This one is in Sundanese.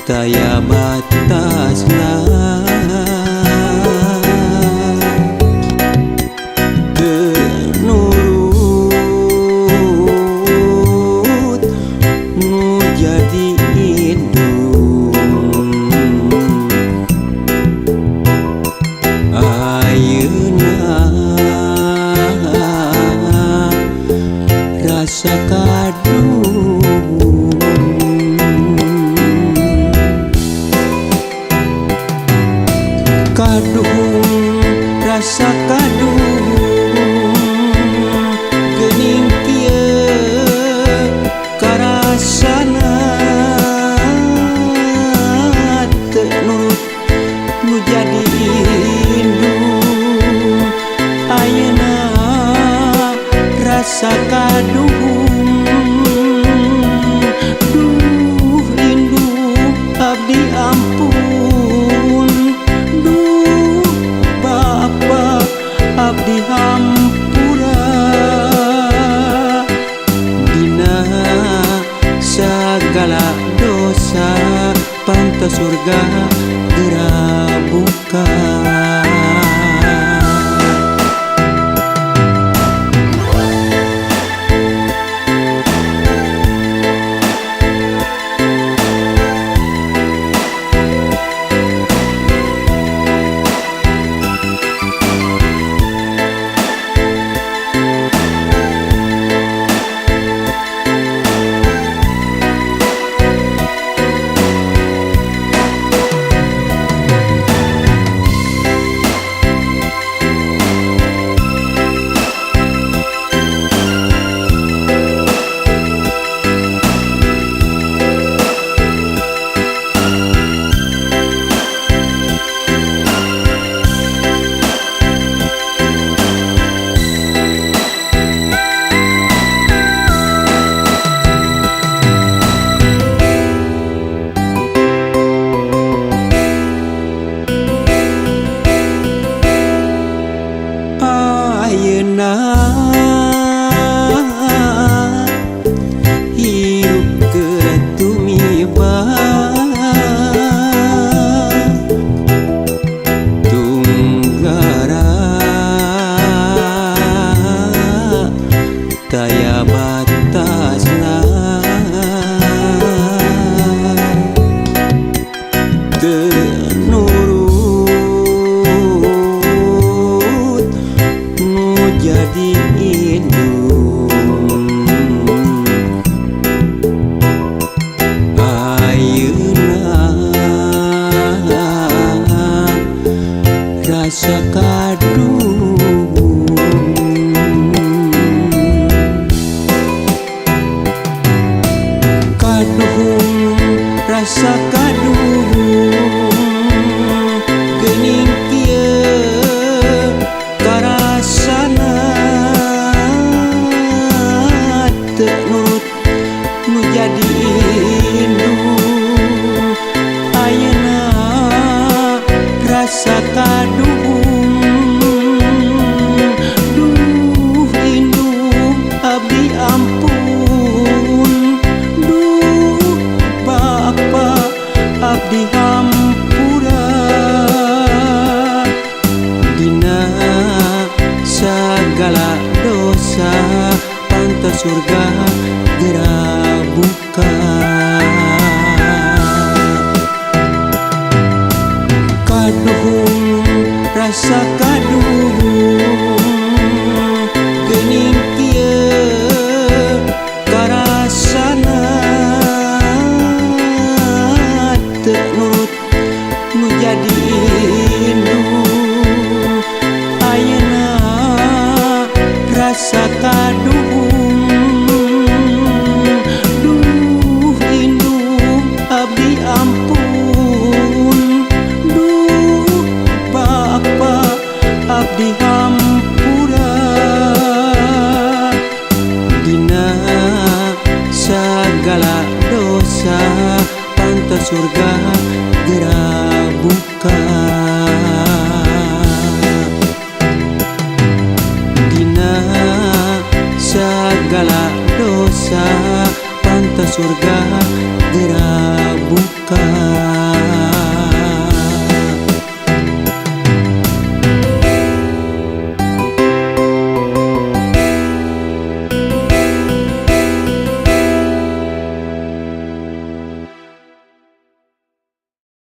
Daya batasna teu nurut nu jadi indung. Ayeuna rasa kaduh rasa kaduh geuning kieu karasana teu nurut nu jadi indung. Ayeuna rasa kaduh duh indung abdi ampun, abdi hampura dina sagala dosa pantas surga geura buka. Ayeuna hirup keur tumibah tunggara daya batasna teu nurut jadi indung. Ayeuna rasa kaduh rasa kaduh geuning kieu karasana teu nurut nu jadi indung. Ayeuna rasa kaduh duh indung abdi ampun, duh bapa abdi hampura dina sagala dosa pantas surga geura buka. Kaduh rasa kaduh geuning kieu karasana teu nurut nu jadi indung. Ayeuna rasa kaduh duh indung abdi ampun, duh bapa abdi hampura dina sagala dosa pantas surga geura buka. Dina sagala dosa pantas surga